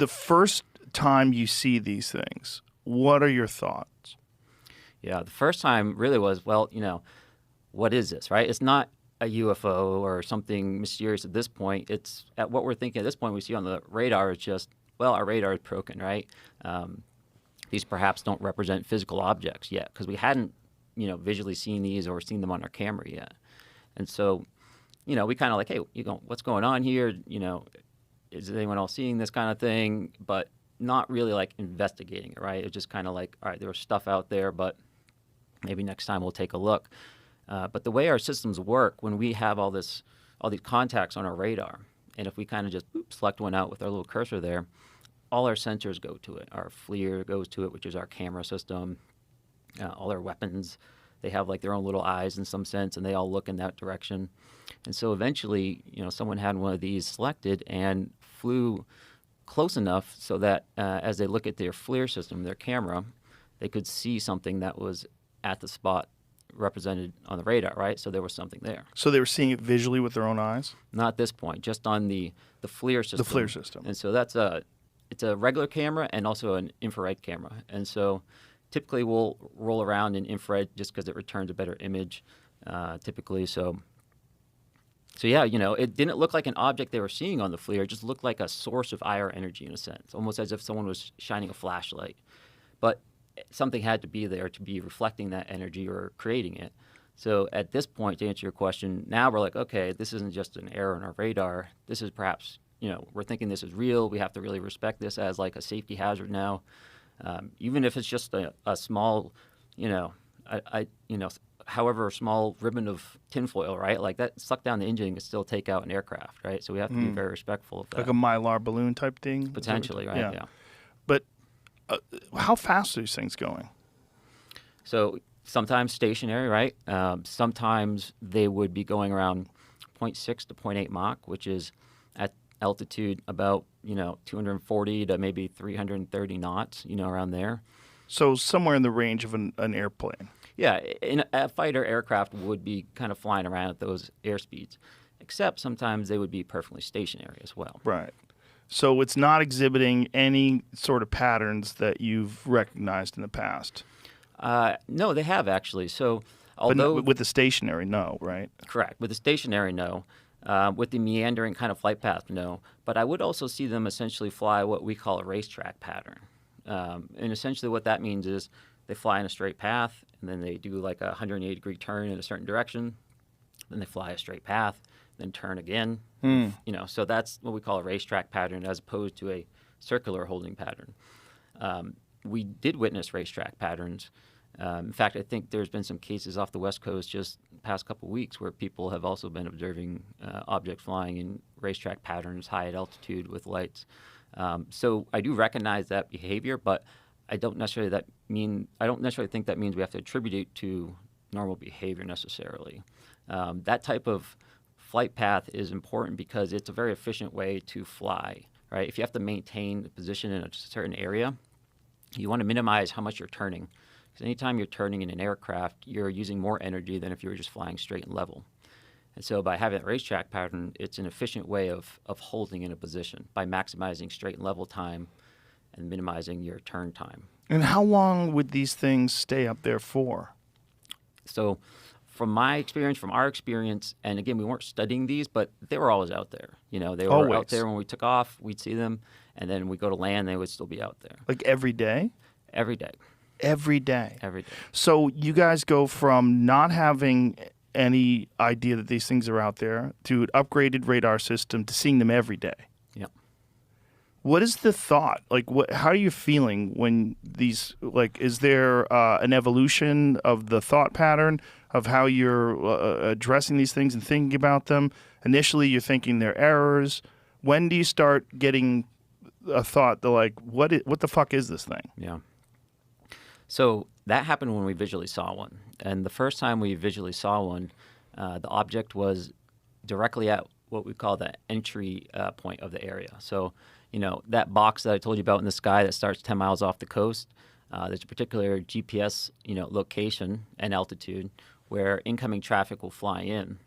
the first time you see these things, what are your thoughts? Yeah, the first time really was, well, what is this, right? It's not a UFO or something mysterious at this point. It's at what we're thinking at this point we see on the radar is just, well, our radar is broken, right? These perhaps don't represent physical objects yet because we hadn't, visually seen these or seen them on our camera yet. And so, we kind of like, hey, what's going on here? Is anyone else seeing this kind of thing? But not really like investigating it, right? It's just kind of like, all right, there's stuff out there, but maybe next time we'll take a look. But the way our systems work, when we have all these contacts on our radar, and if we kind of just select one out with our little cursor there, all our sensors go to it. Our FLIR goes to it, which is our camera system. All our weapons, they have like their own little eyes in some sense, and they all look in that direction. And so eventually, someone had one of these selected and flew close enough so that as they look at their FLIR system, their camera, they could see something that was at the spot represented on the radar, right? So there was something there. So they were seeing it visually with their own eyes? Not at this point, just on the FLIR system. The FLIR system. And so it's a regular camera and also an infrared camera. And so typically we'll roll around in infrared just because it returns a better image, typically. So yeah, it didn't look like an object they were seeing on the FLIR. It just looked like a source of IR energy in a sense, almost as if someone was shining a flashlight. But something had to be there to be reflecting that energy or creating it. So at this point, to answer your question, now we're like, okay, this isn't just an error in our radar. This is perhaps, we're thinking this is real. We have to really respect this as like a safety hazard now. Even if it's just a small, however small ribbon of tinfoil, right? Like that suck down the engine can still take out an aircraft, right? So we have to be very respectful of that. Like a Mylar balloon type thing? Potentially, right? Yeah. But how fast are these things going? So sometimes stationary, right? Sometimes they would be going around 0.6 to 0.8 Mach, which is at altitude about, 240 to maybe 330 knots, around there. So somewhere in the range of an airplane. Yeah, a fighter aircraft would be kind of flying around at those airspeeds, except sometimes they would be perfectly stationary as well. Right. So it's not exhibiting any sort of patterns that you've recognized in the past? No, they have actually. So, although but with the stationary, no, right? Correct. With the stationary, no. With the meandering kind of flight path, no. But I would also see them essentially fly what we call a racetrack pattern. And essentially what that means is they fly in a straight path, and then they do like a 180-degree turn in a certain direction. Then they fly a straight path, then turn again. So that's what we call a racetrack pattern as opposed to a circular holding pattern. We did witness racetrack patterns. In fact, I think there's been some cases off the West Coast just the past couple of weeks where people have also been observing objects flying in racetrack patterns high at altitude with lights. So I do recognize that behavior, but I don't necessarily think that means we have to attribute it to normal behavior necessarily. That type of flight path is important because it's a very efficient way to fly, right? If you have to maintain the position in a certain area, you want to minimize how much you're turning. Because anytime you're turning in an aircraft, you're using more energy than if you were just flying straight and level. And so by having a racetrack pattern, it's an efficient way of holding in a position by maximizing straight and level time and minimizing your turn time. And how long would these things stay up there for? So from my experience, from our experience, and again, we weren't studying these, but they were always out there. They were always out there when we took off, we'd see them, and then we go to land, they would still be out there. Like every day? Every day. Every day? Every day. So you guys go from not having any idea that these things are out there to an upgraded radar system to seeing them every day. Yeah. What is the thought? Like, how are you feeling when these, is there an evolution of the thought pattern of how you're addressing these things and thinking about them? Initially, you're thinking they're errors. When do you start getting a thought that, what the fuck is this thing? Yeah. So that happened when we visually saw one. And the first time we visually saw one, the object was directly at what we call the entry point of the area. So, that box that I told you about in the sky that starts 10 miles off the coast, there's a particular GPS, location and altitude where incoming traffic will fly in.